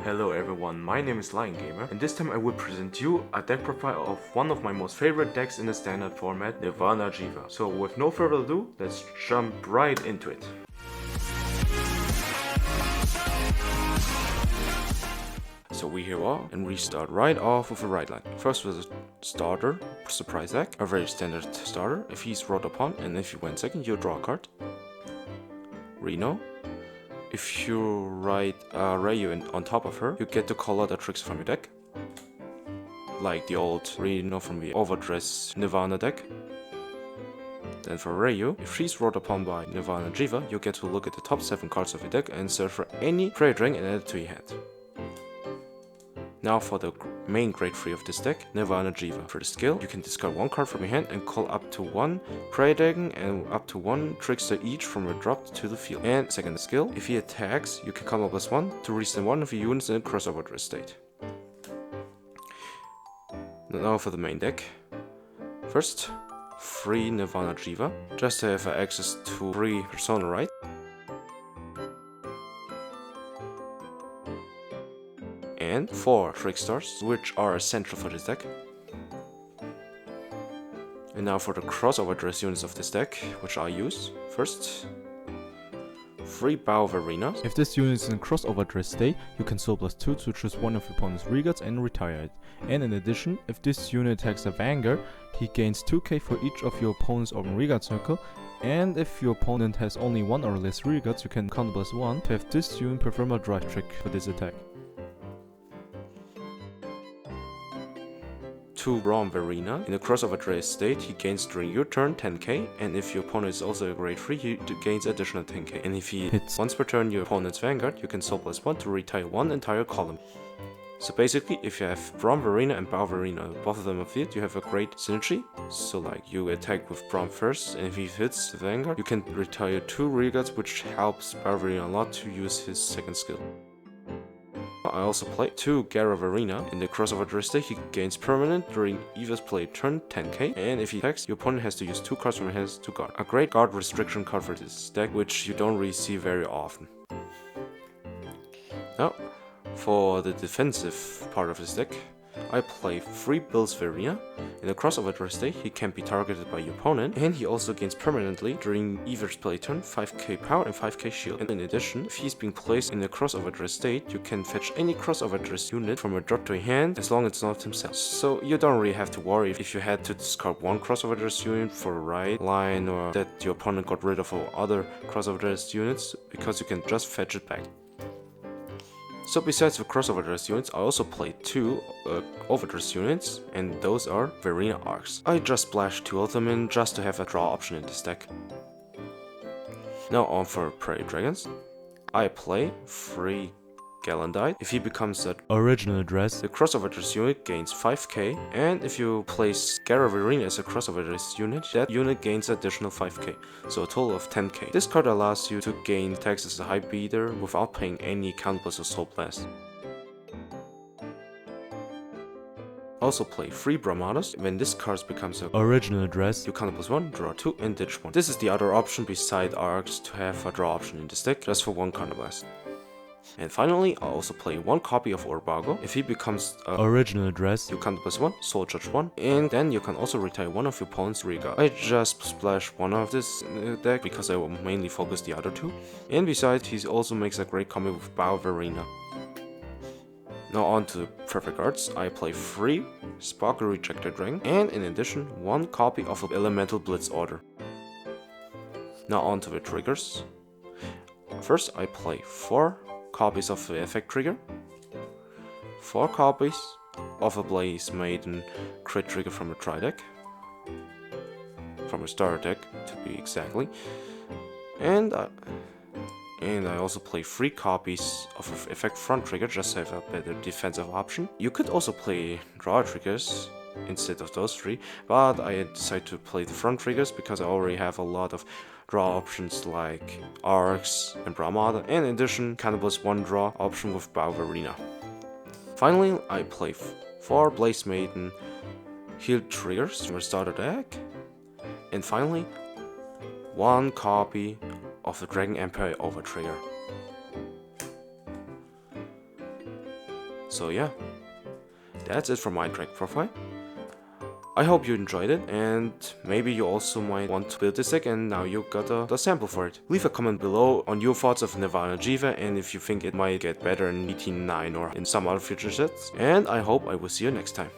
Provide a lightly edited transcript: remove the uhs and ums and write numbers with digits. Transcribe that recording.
Hello everyone, my name is Lion Gamer, and this time I will present you a deck profile of one of my most favorite decks in the standard format, Nirvana Jheva. So with no further ado, let's jump right into it. So we here are, and we start right off with a right line. First with a starter, surprise deck, a very standard starter. If he's rolled upon, and if you win second, you draw a card. Reno. If you write Rayu on top of her, you get to call out a trickster from your deck. Like the old Reno from the Overdress Nirvana deck. Then for Rayu, if she's rolled upon by Nirvana Jheva, you get to look at the top 7 cards of your deck and search for any Prayer Dragon and add it to your hand. Now for the main grade 3 of this deck, Nirvana Jheva. For the skill, you can discard 1 card from your hand and call up to 1 Prayer Dragon and up to 1 Trickster each from your drop to the field. And second skill, if he attacks, you can come up with 1 to restand 1 of your units in a crossover dress state. Now for the main deck. First, free Nirvana Jheva, just to have access to 3 Persona Right. And 4 Trickstars, which are essential for this deck. And now for the crossover dress units of this deck, which I use. First, 3 Arena. If this unit is in crossover dress state, you can soul +2 to choose one of your opponent's regards and retire it. And in addition, if this unit attacks a Vanguard, he gains 2k for each of your opponent's open regard circle. And if your opponent has only 1 or less regards, you can count +1 to have this unit perform a drive trick for this attack. 2 Arena. In the crossover dress state, he gains during your turn 10k, and if your opponent is also a grade 3, he gains additional 10k. And if he hits once per turn your opponent's Vanguard, you can soul +1 to retire 1 entire column. So basically, if you have Arena and Arena, both of them are field, you have a great synergy. So like, you attack with Braum first, and if he hits the Vanguard, you can retire 2 regards, which helps Arena a lot to use his second skill. I also play 2 Arena. In the crossover dress state, he gains permanent during Eva's play turn 10k, and if he attacks, your opponent has to use 2 cards from your hands to guard. A great guard restriction card for this deck, which you don't really see very often. Now, for the defensive part of this deck, I play 3 Bills Verena. In the crossover dress state, he can be targeted by your opponent, and he also gains permanently during Ever's play turn 5k power and 5k shield. And in addition, if he's being placed in the crossover dress state, you can fetch any crossover dress unit from your drop to your hand as long as it's not himself. So you don't really have to worry if you had to discard 1 crossover dress unit for a right line, or that your opponent got rid of all other crossover dress units, because you can just fetch it back. So besides the crossover dress units, I also play 2 overdress units, and those are Verena Arcs. I just splashed 2 of them in just to have a draw option in this deck. Now on for Prayer Dragons. I play 3 Gallandite. If he becomes an Original dress, the crossover dress unit gains 5k, and if you place Verena as a crossover dress unit, that unit gains additional 5k, so a total of 10k. This card allows you to gain attacks as a high beater without paying any counterblast or soul blast. Also play 3 Brahmanas. When this card becomes an original dress, you counter +1, draw 2, and ditch 1. This is the other option beside Arcs to have a draw option in this deck, just for 1 counterblast. And finally, I also play 1 copy of Orbago. If he becomes original dress, you counter +1, soul charge 1, and then you can also retire 1 of your opponent's regard. I just splashed 1 of this deck because I will mainly focus the other 2. And besides, he also makes a great combo with Verena. Now on to perfect cards. I play 3 Sparkle Rejected Dragon, and in addition 1 copy of Elemental Blitz Order. Now on to the triggers. First, I play 4 copies of the effect trigger, 4 copies of a Blaze Maiden crit trigger from a tri deck, from a starter deck to be exactly, and I also play 3 copies of an effect front trigger just to have a better defensive option. You could also play draw triggers instead of those 3, but I decided to play the front triggers because I already have a lot of draw options like Arcs and Brahmada, and in addition, Cannibal's 1 draw option with Verena. Finally, I play 4 Blaze Maiden healed triggers from a starter deck, and finally, 1 copy of the Dragon Empire Over trigger. So yeah, that's it for my track profile. I hope you enjoyed it, and maybe you also might want to build this deck and now you got the sample for it. Leave a comment below on your thoughts of Nirvana Jheva and if you think it might get better in DBT09 or in some other future sets. And I hope I will see you next time.